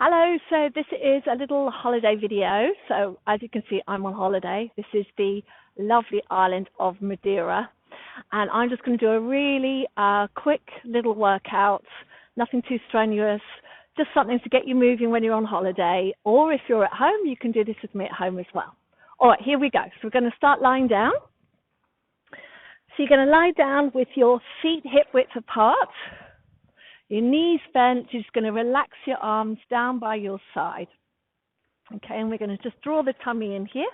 Hello, so this is a little holiday video. So as you can see, I'm on holiday. This is the lovely island of Madeira. And I'm just going to do a really quick little workout, nothing too strenuous, just something to get you moving when you're on holiday. Or if you're at home, you can do this with me at home as well. All right, here we go. So we're going to start lying down. So you're going to lie down with your feet hip width apart. Your knees bent, you're just going to relax your arms down by your side. Okay, and we're going to just draw the tummy in here.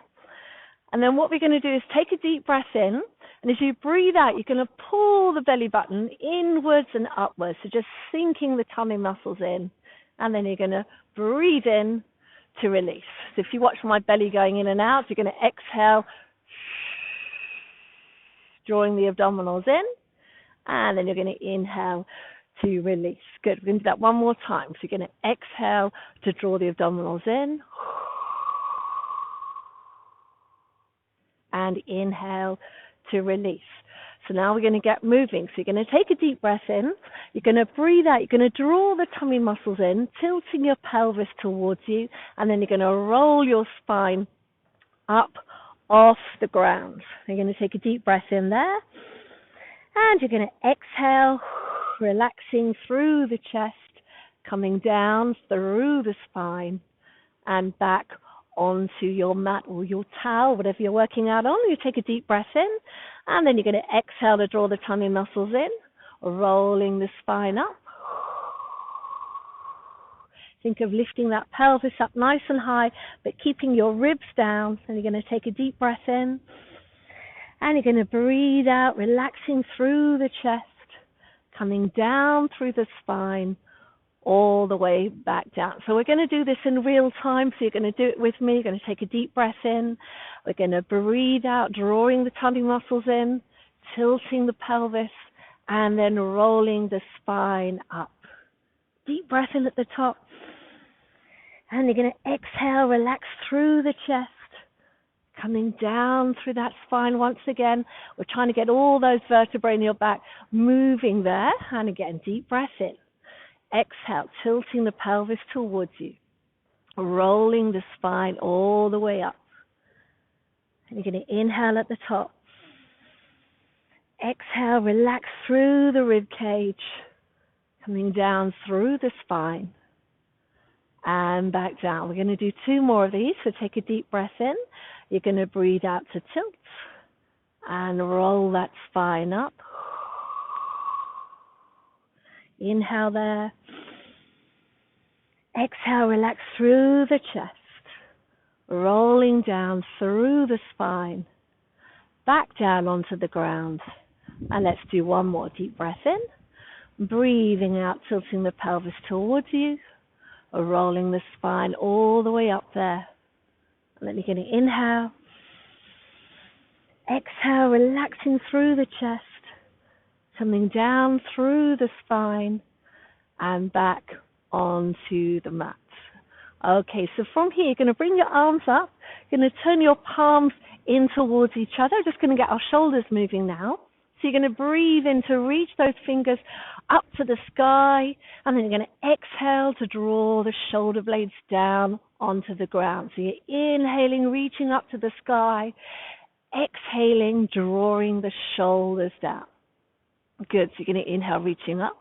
And then what we're going to do is take a deep breath in. And as you breathe out, you're going to pull the belly button inwards and upwards. So just sinking the tummy muscles in. And then you're going to breathe in to release. So if you watch my belly going in and out, you're going to exhale, drawing the abdominals in. And then you're going to inhale to release. Good. We're going to do that one more time. So you're going to exhale to draw the abdominals in. And inhale to release. So now we're going to get moving. So you're going to take a deep breath in. You're going to breathe out. You're going to draw the tummy muscles in, tilting your pelvis towards you. And then you're going to roll your spine up off the ground. You're going to take a deep breath in there. And you're going to exhale, relaxing through the chest, coming down through the spine and back onto your mat or your towel, whatever you're working out on. You take a deep breath in, and then you're going to exhale to draw the tummy muscles in, rolling the spine up. Think of lifting that pelvis up nice and high, but keeping your ribs down. And you're going to take a deep breath in, and you're going to breathe out, relaxing through the chest, coming down through the spine, all the way back down. So we're going to do this in real time, so you're going to do it with me. You're going to take a deep breath in. We're going to breathe out, drawing the tummy muscles in, tilting the pelvis, and then rolling the spine up. Deep breath in at the top. And you're going to exhale, relax through the chest, coming down through that spine once again. We're trying to get all those vertebrae in your back moving there. And again, deep breath in. Exhale, tilting the pelvis towards you. Rolling the spine all the way up. And you're going to inhale at the top. Exhale, relax through the rib cage. Coming down through the spine. And back down. We're going to do 2 more of these. So take a deep breath in. You're going to breathe out to tilt and roll that spine up. Inhale there. Exhale, relax through the chest, rolling down through the spine, back down onto the ground. And let's do 1 more deep breath in. Breathing out, tilting the pelvis towards you, rolling the spine all the way up there. And then you're going to inhale. Exhale, relaxing through the chest, coming down through the spine and back onto the mat. Okay, so from here, you're going to bring your arms up. You're going to turn your palms in towards each other. Just going to get our shoulders moving now. So you're going to breathe in to reach those fingers up to the sky, and then you're going to exhale to draw the shoulder blades down onto the ground. So you're inhaling, reaching up to the sky, exhaling, drawing the shoulders down. Good, so you're going to inhale, reaching up,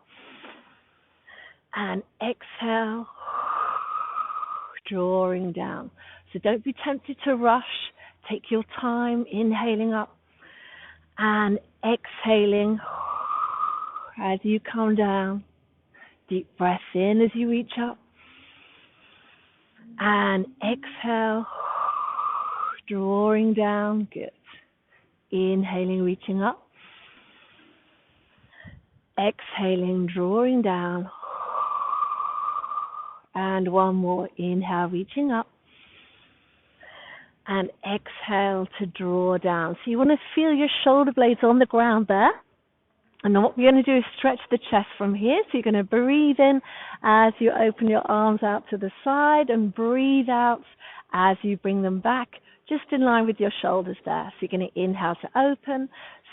and exhale, drawing down. So don't be tempted to rush. Take your time, inhaling up, and exhaling as you come down. Deep breath in as you reach up, and exhale, drawing down. Good. Inhaling, reaching up. Exhaling, drawing down. And 1 more. Inhale, reaching up. And exhale to draw down. So you want to feel your shoulder blades on the ground there. And then what we're going to do is stretch the chest from here. So you're going to breathe in as you open your arms out to the side, and breathe out as you bring them back, just in line with your shoulders there. So you're going to inhale to open,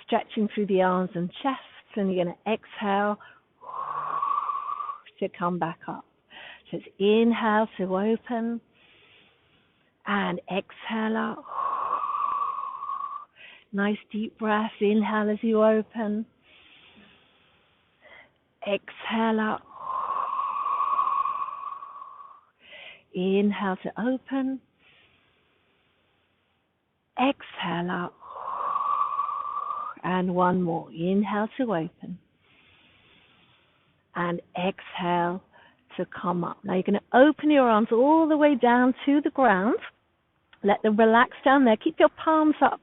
stretching through the arms and chest. And you're going to exhale, to come back up. So it's inhale to open and exhale up. Nice deep breath. Inhale as you open. Exhale up. Inhale to open. Exhale up. And one more. Inhale to open. And exhale to come up. Now you're going to open your arms all the way down to the ground. Let them relax down there. Keep your palms up,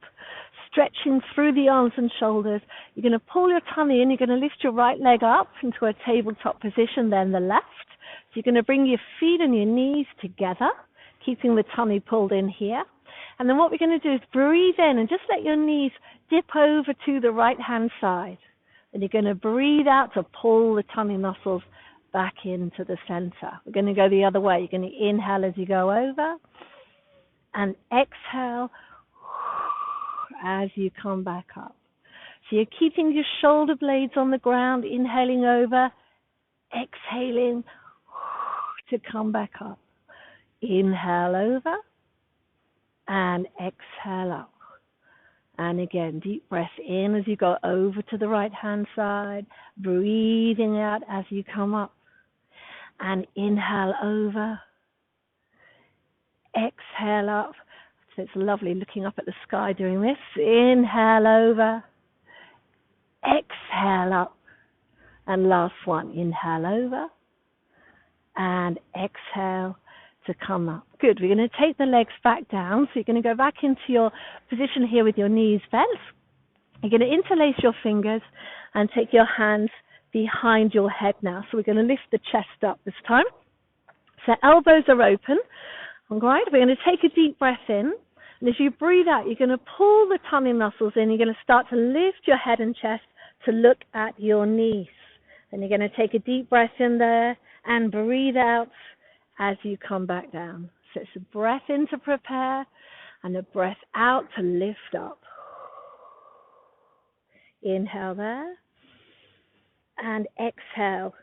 stretching through the arms and shoulders. You're going to pull your tummy in. You're going to lift your right leg up into a tabletop position, then the left. So you're going to bring your feet and your knees together, keeping the tummy pulled in here. And then what we're going to do is breathe in and just let your knees dip over to the right-hand side. And you're going to breathe out to pull the tummy muscles back into the center. We're going to go the other way. You're going to inhale as you go over and exhale as you come back up. So you're keeping your shoulder blades on the ground, inhaling over, exhaling to come back up. Inhale over and exhale up. And again, deep breath in as you go over to the right-hand side, breathing out as you come up. And inhale over, exhale up. So it's lovely looking up at the sky doing this. Inhale over, exhale up. And last one, inhale over and exhale to come up. Good. We're going to take the legs back down. So you're going to go back into your position here with your knees bent. You're going to interlace your fingers and take your hands behind your head now. So we're going to lift the chest up this time. So elbows are open. All right. We're going to take a deep breath in. And as you breathe out, you're going to pull the tummy muscles in. You're going to start to lift your head and chest to look at your knees. Then you're going to take a deep breath in there and breathe out as you come back down. So it's a breath in to prepare and a breath out to lift up. Inhale there and exhale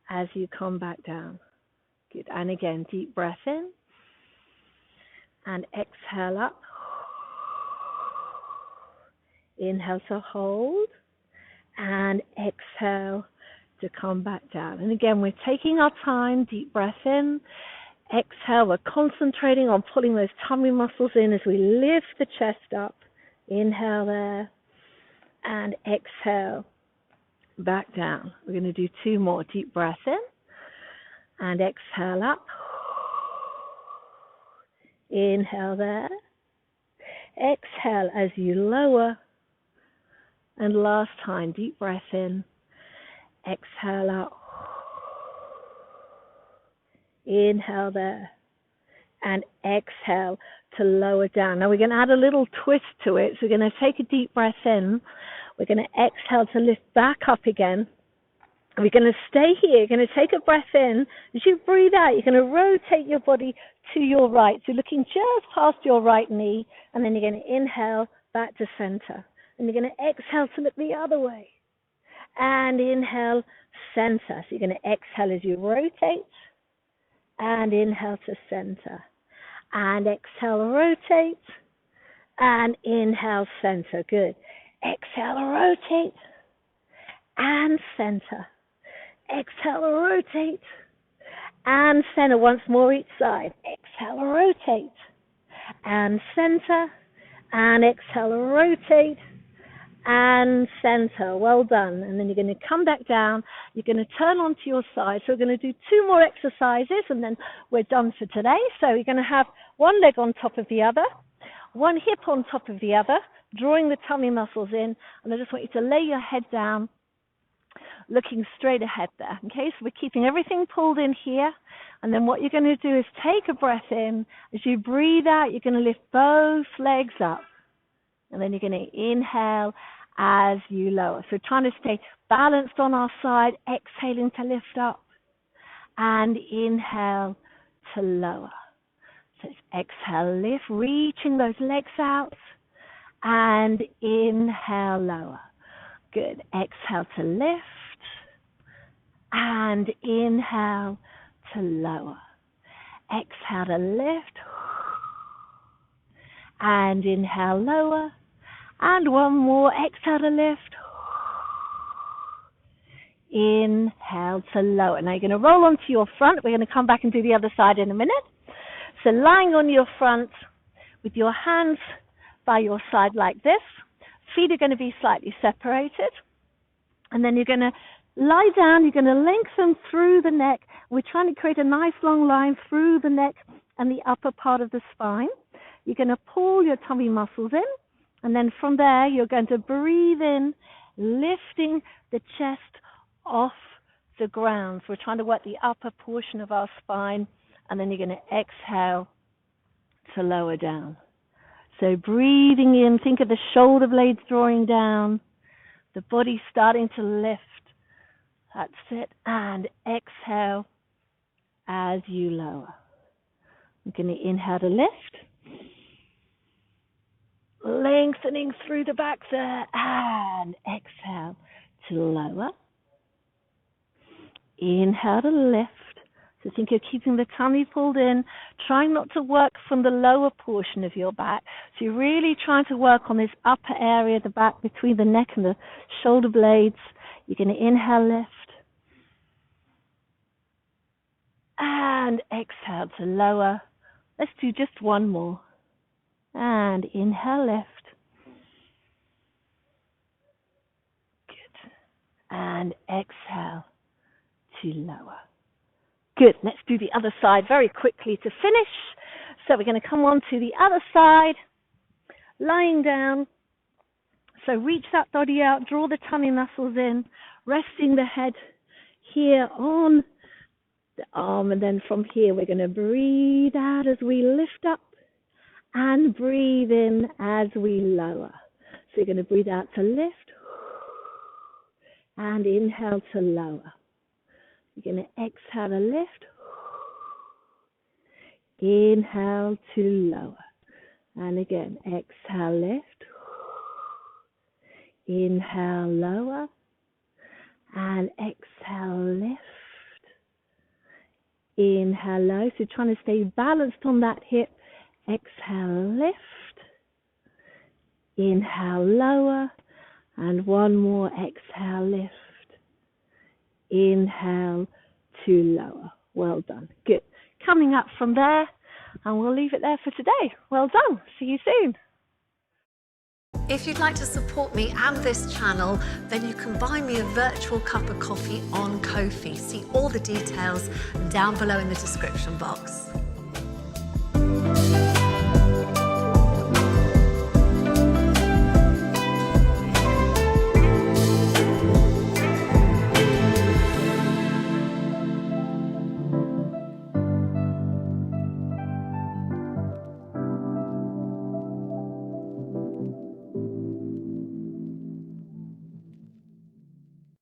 as you come back down. Good. And again, deep breath in and exhale up. Inhale to hold and exhale to come back down. And again, we're taking our time, deep breath in, exhale. We're concentrating on pulling those tummy muscles in as we lift the chest up. Inhale there and exhale back down. We're going to do two more. Deep breath in and exhale up. Inhale there. Exhale as you lower. And last time, deep breath in. Exhale out. Inhale there. And exhale to lower down. Now we're going to add a little twist to it. So we're going to take a deep breath in. We're going to exhale to lift back up again. We're going to stay here. You're going to take a breath in. As you breathe out, you're going to rotate your body to your right. So looking just past your right knee. And then you're going to inhale back to center. And you're going to exhale to look the other way. And inhale, center. So you're going to exhale as you rotate. And inhale to center. And exhale, rotate. And inhale, center. Good. Exhale, rotate. And center. Exhale, rotate. And center. Once more each side. Exhale, rotate. And center. And exhale, rotate. And center. Well done. And then you're going to come back down. You're going to turn onto your side. So we're going to do two more exercises and then we're done for today. So you're going to have one leg on top of the other, one hip on top of the other, drawing the tummy muscles in. And I just want you to lay your head down, looking straight ahead there. Okay, so we're keeping everything pulled in here. And then what you're going to do is take a breath in. As you breathe out, you're going to lift both legs up. And then you're going to inhale as you lower. So trying to stay balanced on our side, exhaling to lift up. And inhale to lower. So it's exhale, lift, reaching those legs out. And inhale, lower. Good. Exhale to lift. And inhale to lower. Exhale to lift. And inhale, lower. And one more. Exhale to lift. Inhale to lower. Now you're going to roll onto your front. We're going to come back and do the other side in a minute. So lying on your front with your hands by your side like this. Feet are going to be slightly separated. And then you're going to lie down. You're going to lengthen through the neck. We're trying to create a nice long line through the neck and the upper part of the spine. You're going to pull your tummy muscles in. And then from there, you're going to breathe in, lifting the chest off the ground. So we're trying to work the upper portion of our spine. And then you're going to exhale to lower down. So breathing in, think of the shoulder blades drawing down, the body starting to lift. That's it. And exhale as you lower. I'm going to inhale to lift. Lengthening through the back there. And exhale to lower. Inhale to lift. So think you're keeping the tummy pulled in, trying not to work from the lower portion of your back. So you're really trying to work on this upper area, the back between the neck and the shoulder blades. You're going to inhale, lift. And exhale to lower. Let's do just one more. And inhale, lift. Good. And exhale to lower. Good. Let's do the other side very quickly to finish. So we're going to come on to the other side, lying down. So reach that body out, draw the tummy muscles in, resting the head here on the arm. And then from here, we're going to breathe out as we lift up and breathe in as we lower. So you're going to breathe out to lift and inhale to lower. You're going to exhale to lift. Inhale to lower. And again, exhale, lift. Inhale, lower. And exhale, lift. Inhale, low. So trying to stay balanced on that hip. Exhale, lift. Inhale, lower. And one more, exhale, lift. Inhale to lower. Well done. Good. Coming up from there, and we'll leave it there for today. Well done. See you soon. If you'd like to support me and this channel, then you can buy me a virtual cup of coffee on Ko-fi. See all the details down below in the description box.